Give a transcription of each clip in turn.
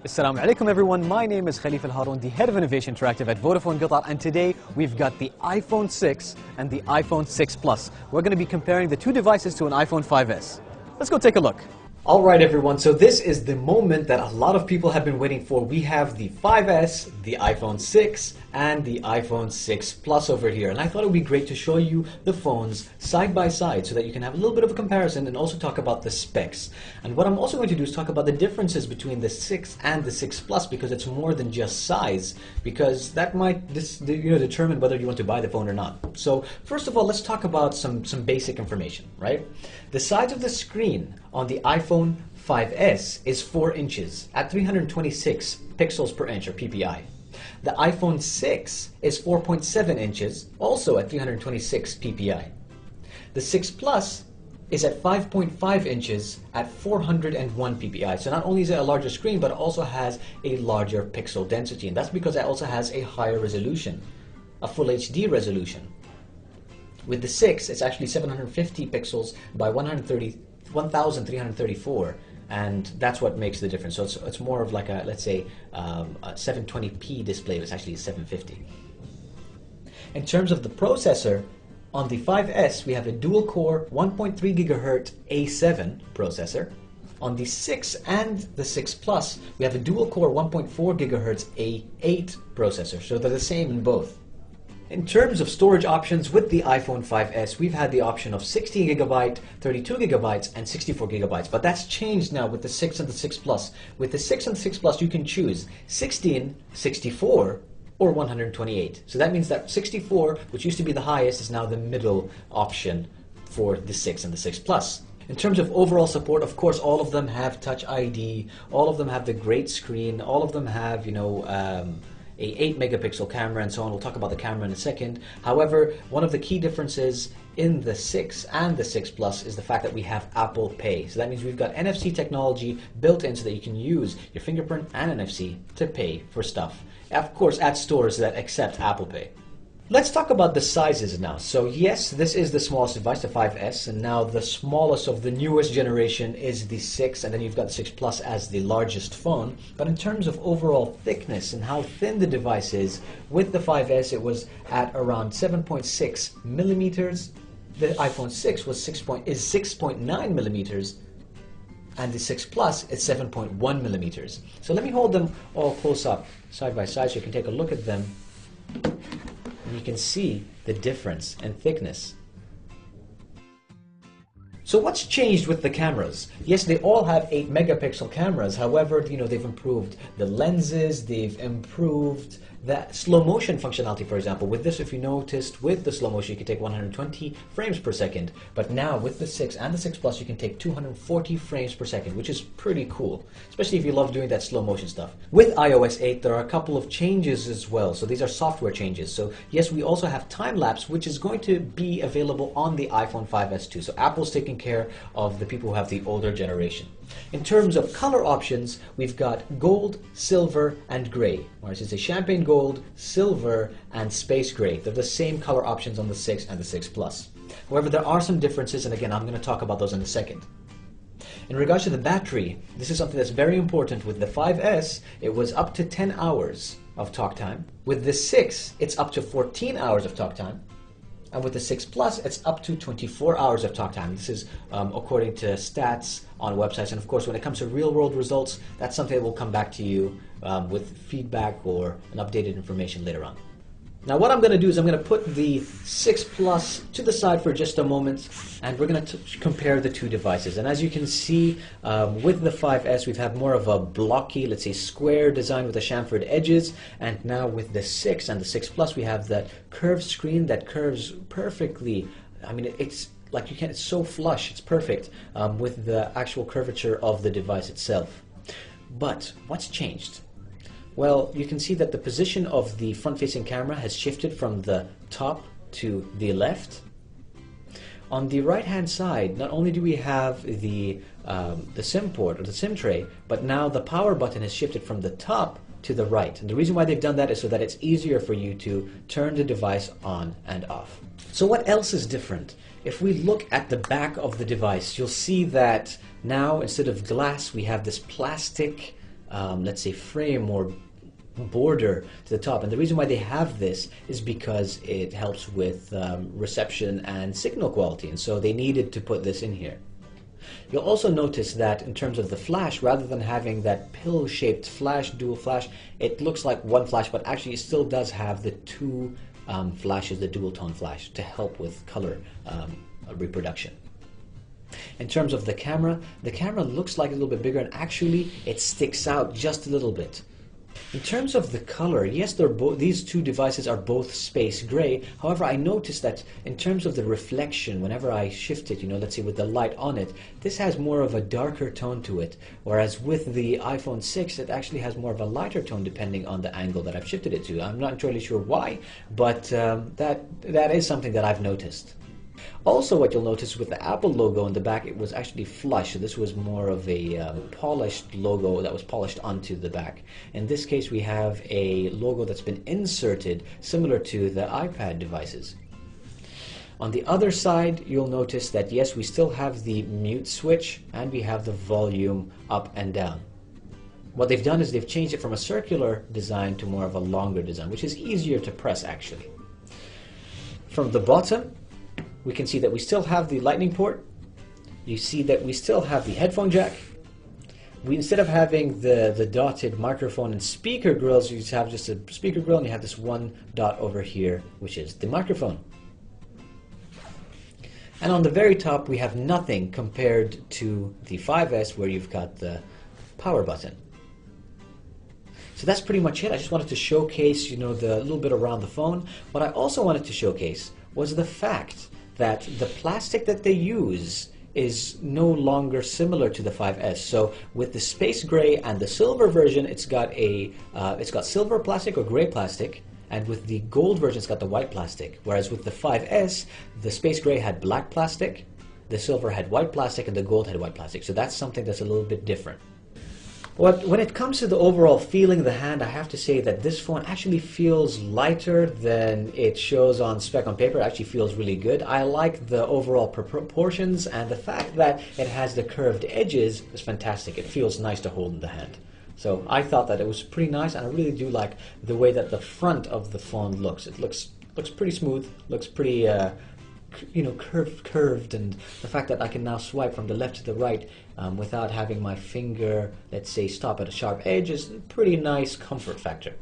Assalamu alaikum everyone, my name is Khalif Al Haroun, the head of Innovation Interactive at Vodafone Qatar, and today we've got the iPhone 6 and the iPhone 6 Plus. We're going to be comparing the two devices to an iPhone 5S. Let's go take a look. Alright everyone, so this is the moment that a lot of people have been waiting for. We have the 5S, the iPhone 6, and the iPhone 6 Plus over here. And I thought it would be great to show you the phones side by side so that you can have a little bit of a comparison and also talk about the specs. And what I'm also going to do is talk about the differences between the 6 and the 6 Plus, because it's more than just size, because that might determine whether you want to buy the phone or not. So first of all, let's talk about some basic information, right? The size of the screen on the iPhone 5S is 4 inches at 326 pixels per inch, or ppi. The iPhone 6 is 4.7 inches, also at 326 ppi. The 6 Plus is at 5.5 inches at 401 ppi. So not only is it a larger screen, but it also has a larger pixel density, and that's because it also has a higher resolution, a full HD resolution. With the 6, it's actually 750 pixels by 1334, and that's what makes the difference. So it's more of like a, let's say, a 720p display, but it's actually a 750. In terms of the processor, on the 5S we have a dual-core 1.3 GHz A7 processor. On the 6 and the 6 Plus, we have a dual-core 1.4 GHz A8 processor, so they're the same in both. In terms of storage options, with the iPhone 5S, we've had the option of 16 GB, 32 GB, and 64 GB, but that's changed now with the 6 and the 6 Plus. With the 6 and the 6 Plus, you can choose 16, 64, or 128. So that means that 64, which used to be the highest, is now the middle option for the 6 and the 6 Plus. In terms of overall support, of course, all of them have Touch ID, all of them have the great screen, all of them have, a 8 megapixel camera and so on. We'll talk about the camera in a second. However, one of the key differences in the 6 and the 6 Plus is the fact that we have Apple Pay. So that means we've got NFC technology built in so that you can use your fingerprint and NFC to pay for stuff. Of course, at stores that accept Apple Pay. Let's talk about the sizes now. So yes, this is the smallest device, the 5S, and now the smallest of the newest generation is the 6, and then you've got the 6 Plus as the largest phone. But in terms of overall thickness and how thin the device is, with the 5S it was at around 7.6 millimeters. The iPhone 6 is 6.9 millimeters, and the 6 Plus is 7.1 millimeters. So let me hold them all close up, side by side, so you can take a look at them. And you can see the difference in thickness. So what's changed with the cameras? Yes, they all have 8 megapixel cameras. However, they've improved the lenses, they've improved the slow motion functionality, for example. With this, if you noticed, with the slow motion, you can take 120 frames per second. But now with the 6 and the 6 Plus, you can take 240 frames per second, which is pretty cool, especially if you love doing that slow motion stuff. With iOS 8, there are a couple of changes as well. So these are software changes. So yes, we also have time-lapse, which is going to be available on the iPhone 5S too. So Apple's taking care of the people who have the older generation. In terms of color options, we've got gold, silver, and gray. Or it's a champagne gold, silver, and space gray. They're the same color options on the 6 and the 6 Plus. However, there are some differences, and again, I'm going to talk about those in a second. In regards to the battery, this is something that's very important. With the 5S, it was up to 10 hours of talk time. With the 6, it's up to 14 hours of talk time. And with the 6 Plus, it's up to 24 hours of talk time. This is according to stats on websites. And of course, when it comes to real-world results, that's something that will come back to you with feedback or an updated information later on. Now what I'm going to do is I'm going to put the 6 Plus to the side for just a moment, and we're going to compare the two devices. And as you can see, with the 5S we've had more of a blocky, let's say square design with the chamfered edges, and now with the 6 and the 6 Plus we have that curved screen that curves perfectly. I mean, it's like it's so flush, it's perfect with the actual curvature of the device itself. But what's changed? Well, you can see that the position of the front-facing camera has shifted from the top to the left. On the right-hand side, not only do we have the SIM port or the SIM tray, but now the power button has shifted from the top to the right. And the reason why they've done that is so that it's easier for you to turn the device on and off. So what else is different? If we look at the back of the device, you'll see that now instead of glass, we have this plastic let's say, frame or border to the top. And the reason why they have this is because it helps with reception and signal quality, and so they needed to put this in here. You'll also notice that in terms of the flash, rather than having that pill-shaped flash, dual flash, it looks like one flash, but actually it still does have the two flashes, the dual tone flash, to help with color reproduction. In terms of the camera looks like a little bit bigger, and actually it sticks out just a little bit. In terms of the color, yes, these two devices are both space gray. However, I noticed that in terms of the reflection, whenever I shift it, let's say with the light on it, this has more of a darker tone to it. Whereas with the iPhone 6, it actually has more of a lighter tone depending on the angle that I've shifted it to. I'm not entirely sure why, but that is something that I've noticed. Also, what you'll notice with the Apple logo in the back, it was actually flush. So this was more of a polished logo that was polished onto the back. In this case, we have a logo that's been inserted, similar to the iPad devices. On the other side, you'll notice that yes, we still have the mute switch and we have the volume up and down. What they've done is they've changed it from a circular design to more of a longer design, which is easier to press actually. From the bottom, we can see that we still have the lightning port. You see that we still have the headphone jack. Instead of having the dotted microphone and speaker grills, you just have just a speaker grill, and you have this one dot over here, which is the microphone. And on the very top, we have nothing compared to the 5S, where you've got the power button. So that's pretty much it. I just wanted to showcase, the little bit around the phone. What I also wanted to showcase was the fact that the plastic that they use is no longer similar to the 5S. So with the space gray and the silver version, it's got silver plastic or gray plastic, and with the gold version, it's got the white plastic. Whereas with the 5S, the space gray had black plastic, the silver had white plastic, and the gold had white plastic. So that's something that's a little bit different. When it comes to the overall feeling of the hand, I have to say that this phone actually feels lighter than it shows on spec on paper. It actually feels really good. I like the overall proportions, and the fact that it has the curved edges is fantastic. It feels nice to hold in the hand. So I thought that it was pretty nice, and I really do like the way that the front of the phone looks. It looks pretty smooth, looks pretty curved, and the fact that I can now swipe from the left to the right without having my finger, let's say, stop at a sharp edge is a pretty nice comfort factor.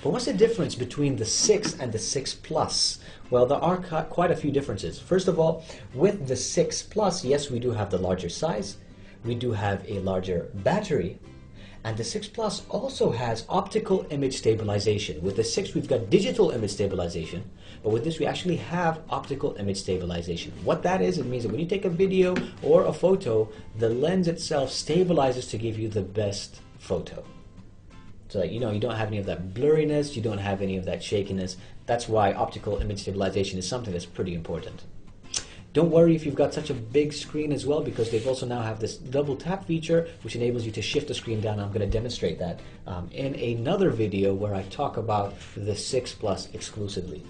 But what's the difference between the 6 and the 6 Plus? Well, there are quite a few differences. First of all, with the 6 Plus, yes, we do have the larger size, we do have a larger battery, and the 6 Plus also has optical image stabilization. With the 6, we've got digital image stabilization, but with this, we actually have optical image stabilization. What that is, it means that when you take a video or a photo, the lens itself stabilizes to give you the best photo. So that you don't have any of that blurriness, you don't have any of that shakiness. That's why optical image stabilization is something that's pretty important. Don't worry if you've got such a big screen as well, because they've also now have this double tap feature which enables you to shift the screen down. I'm going to demonstrate that in another video where I talk about the 6 Plus exclusively.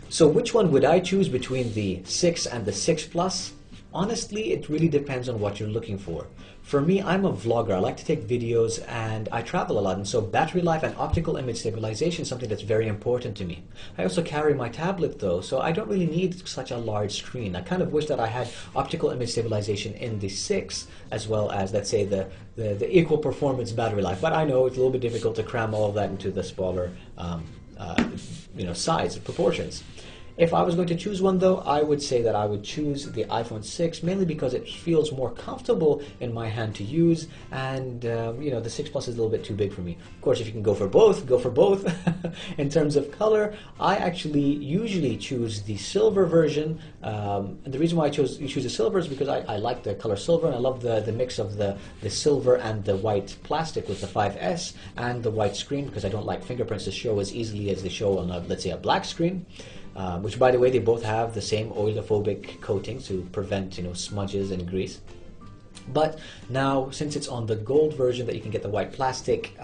So which one would I choose between the 6 and the 6 Plus? Honestly, it really depends on what you're looking for. For me, I'm a vlogger. I like to take videos and I travel a lot, and so battery life and optical image stabilization is something that's very important to me. I also carry my tablet though, so I don't really need such a large screen. I kind of wish that I had optical image stabilization in the 6 as well as, let's say, the equal performance battery life, but I know it's a little bit difficult to cram all of that into the smaller size, proportions. If I was going to choose one though, I would say that I would choose the iPhone 6, mainly because it feels more comfortable in my hand to use, and the 6 Plus is a little bit too big for me. Of course, if you can go for both, go for both. In terms of color, I actually usually choose the silver version, and the reason why I choose the silver is because I like the color silver, and I love the mix of the silver and the white plastic with the 5S and the white screen, because I don't like fingerprints to show as easily as they show on, let's say, a black screen. Which, by the way, they both have the same oilophobic coating to prevent smudges and grease. But now, since it's on the gold version that you can get the white plastic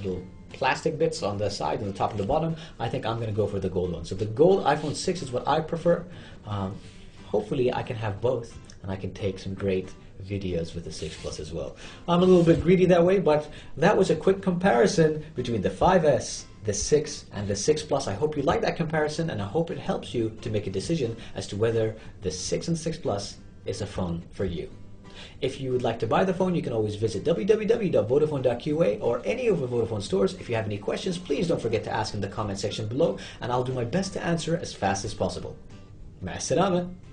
little plastic bits on the side and the top and the bottom, I think I'm going to go for the gold one. So the gold iPhone 6 is what I prefer. Hopefully I can have both and I can take some great videos with the 6 Plus as well. I'm a little bit greedy that way, but that was a quick comparison between the 5S, the 6, and the 6 Plus. I hope you like that comparison, and I hope it helps you to make a decision as to whether the 6 and 6 Plus is a phone for you. If you would like to buy the phone, you can always visit www.vodafone.qa or any of the Vodafone stores. If you have any questions, please don't forget to ask in the comment section below, and I'll do my best to answer as fast as possible. مع السلامة.